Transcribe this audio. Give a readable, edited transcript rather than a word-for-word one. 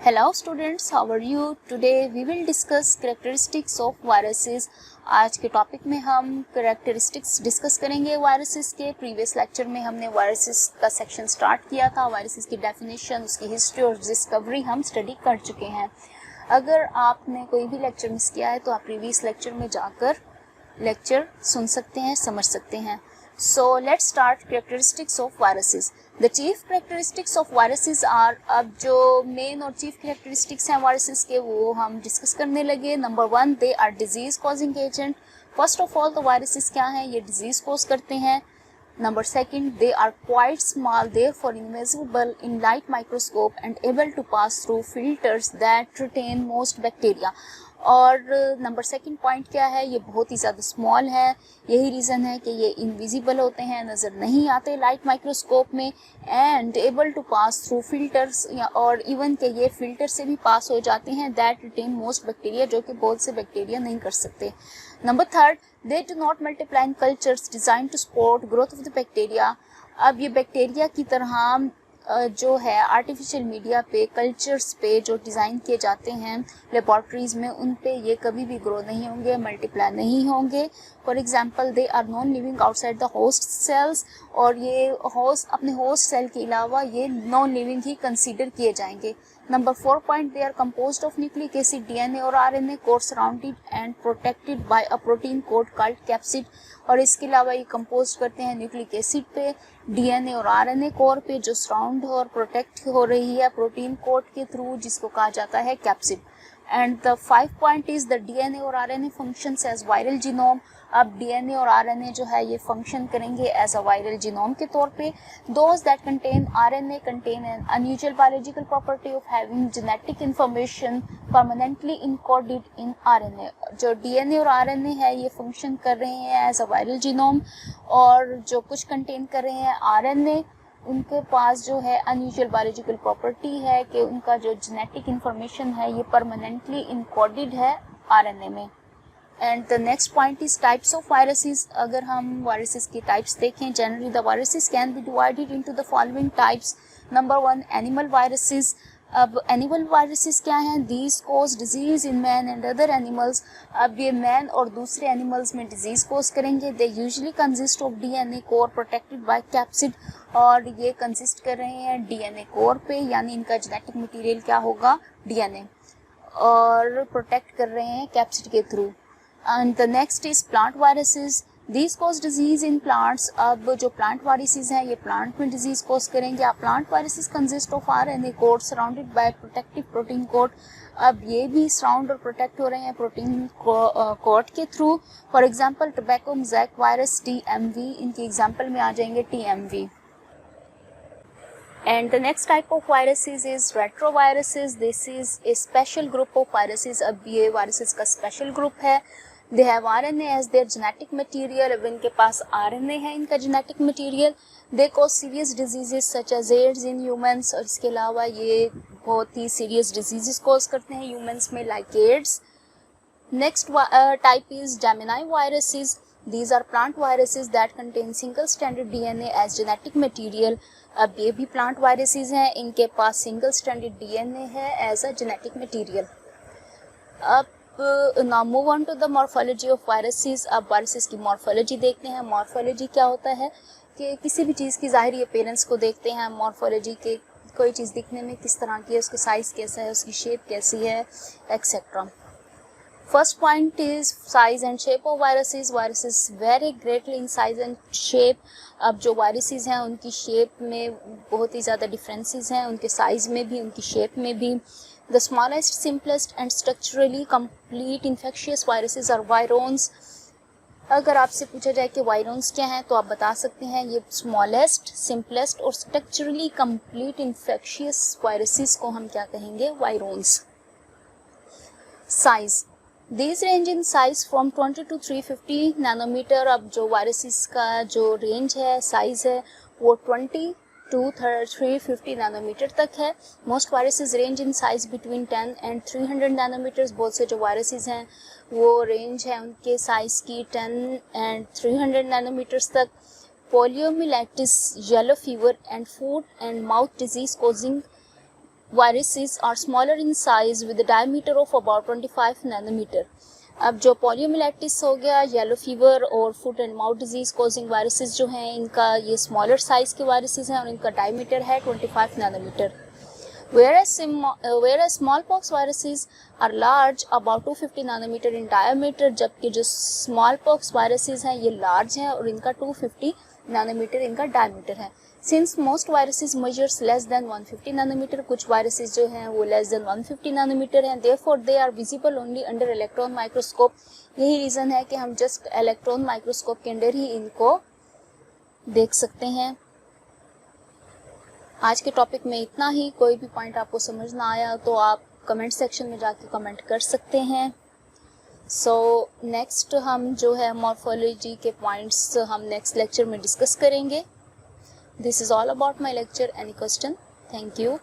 Hello students, how are you? Today we will discuss characteristics of viruses. आज के topic में हम characteristics discuss करेंगे वायरसेस के. प्रीवियस लेक्चर में हमने वायरसेस का सेक्शन स्टार्ट किया था. वायरसेस की डेफिनेशन, उसकी हिस्ट्री और डिस्कवरी हम स्टडी कर चुके हैं. अगर आपने कोई भी लेक्चर मिस किया है तो आप प्रीवियस लेक्चर में जाकर लेक्चर सुन सकते हैं, समझ सकते हैं. So let's start characteristics of viruses. The chief characteristics of viruses are, अब जो मेन और चीफ characteristics हैं वायरसेस के वो हम डिस्कस करने लगे. Number 1, they are disease causing agent. First of all तो वायरसेस क्या हैं, ये डिजीज कॉज करते हैं. Number 2, they are quite small, therefore invisible in light microscope and able to pass through filters that retain most bacteria. और number 2 point क्या है, ये बहुत ही ज़्यादा स्मॉल है. यही रीज़न है कि ये इनविजिबल होते हैं, नज़र नहीं आते लाइट माइक्रोस्कोप में. And able to pass through filters, और इवन के ये फिल्टर से भी पास हो जाते हैं. दैट रिटेन मोस्ट बैक्टीरिया, जो कि बहुत से बैक्टीरिया नहीं कर सकते. Number 3, they do not multiply in cultures design to support growth of the bacteria. अब ये बैक्टीरिया की तरह जो है आर्टिफिशियल मीडिया पे, कल्चर्स पे जो डिज़ाइन किए जाते हैं लेबॉर्ट्रीज़ में, उन पे ये कभी भी ग्रो नहीं होंगे, मल्टीप्लाई नहीं होंगे. For example, they are non living outside the host cells, और ये होस्ट अपने होस्ट सेल के अलावा ये नॉन लिविंग ही कंसीडर किए जाएंगे. Number 4 point, they are composed of nucleic acid, DNA और RNA core surrounded and protected by a protein coat called capsid. और इसके अलावा ये कंपोज करते हैं न्यूक्लिक एसिड पे, डीएनए और आरएनए कोर पे, जो सराउंड और प्रोटेक्ट हो रही है प्रोटीन कोड के थ्रू, जिसको कहा जाता है capsid. And the 5 point is the DNA और RNA functions as viral genome. अब डीएनए और आरएनए जो है ये फंक्शन करेंगे एज अ वायरल जीनोम के तौर पे. Those that contain RNA contain N unusual biological property of having genetic information permanently encoded in RNA. जो डीएनए और आरएनए है ये फंक्शन कर रहे हैं एज अ वायरल जीनोम, और जो कुछ कंटेन कर रहे हैं आरएनए, उनके पास जो है अनयूजुअल बायोलॉजिकल प्रॉपर्टी है कि उनका जो जेनेटिक इंफॉर्मेशन है ये परमानेंटली इनकोडेड है आरएनए में. And the next point is types of viruses. अगर हम वायरसेस की टाइप्स देखें, generally the viruses can be divided into the following types. Number 1, animal viruses. अब एनिमल वायरसेस क्या हैं, these cause disease in man and other animals. अब ये man और दूसरे एनिमल्स में डिजीज कोज करेंगे. They usually consist of DNA core protected by capsid, और ये कंसिस्ट कर रहे हैं डीएनए कोर पे, यानी इनका जेनेटिक मटेरियल क्या होगा, डीएनए, और प्रोटेक्ट कर रहे हैं कैप्सिड के through. And the next is plant viruses. These cause disease in plants. अब जो प्लांट वायरसेस हैं ये प्लांट में डिजीज कोज करेंगे. अब plant viruses consist of RNA code surrounded by protective protein code. अब ये भी सराउंड और प्रोटेक्ट हो रहे हैं प्रोटीन कोड के through. For example, tobacco mosaic virus, TMV, इनके एग्जांपल में आ जाएंगे TMV. And the next type of viruses is retroviruses. This is a special group of viruses. अब ये viruses का special group है. They have RNA as their genetic material. अब इनके पास RNA है इनका genetic material. They cause serious diseases such as AIDS in humans. और इसके अलावा ये बहुत ही serious diseases cause करते हैं humans में, like AIDS. Next type is Gemini viruses. These are plant viruses that contain single-stranded DNA as genetic material. अब ये भी plant viruses हैं, इनके पास single-stranded DNA है as a genetic material. अब now move on to the morphology of viruses. अब viruses की morphology देखते हैं. morphology क्या होता है कि किसी भी चीज़ की ज़ाहिरी अपीयरेंस को देखते हैं. morphology के कोई चीज़ दिखने में किस तरह की है, उसका साइज़ कैसा है, उसकी शेप कैसी है, etcetera. First point is size and shape of viruses. Viruses vary greatly in size and shape. अब जो viruses हैं उनकी shape में बहुत ही ज़्यादा differences हैं, उनके size में भी, उनकी shape में भी. The smallest, simplest and structurally complete infectious viruses are virons. अगर आपसे पूछा जाए कि वायरॉन्स क्या हैं तो आप बता सकते हैं ये smallest, simplest और structurally complete infectious viruses को हम क्या कहेंगे, virions. Size. These range in size from 20 to 350 nanometre. अब जो वायरसेस का जो रेंज है, साइज है, वो 20 to 350 नैनोमीटर तक है. Most viruses range in size between 10 and 300 nanometres. बहुत से जो वायरसेस हैं वो रेंज है उनके साइज की 10 and 300 नैनोमीटर्स तक. Poliomyelitis, yellow fever and foot and mouth disease causing viruses are smaller in size with a diameter of about 25 nanometer. अब जो पोलियोमिलेटिस हो गया, येलो फीवर और foot and mouth disease causing viruses जो हैं, इनका ये स्मॉलर साइज के वायरसेस हैं और इनका डायमीटर है 25 nanometre. Whereas smallpox viruses are large about 250 nanometer in diameter, जबकि जो smallpox viruses हैं ये large हैं और इनका 250 nanometer इनका diameter है. Since most viruses measures less than 150 nanometer, कुछ viruses जो हैं वो less than 150 nanometer हैं, therefore they are visible only under electron microscope. यही reason है कि हम just electron microscope के अंदर ही इनको देख सकते हैं. आज के टॉपिक में इतना ही. कोई भी पॉइंट आपको समझ ना आया तो आप कमेंट सेक्शन में जाके कमेंट कर सकते हैं. सो नेक्स्ट हम जो है मॉर्फोलॉजी के पॉइंट्स हम नेक्स्ट लेक्चर में डिस्कस करेंगे. This is all about my lecture. Any question? Thank you.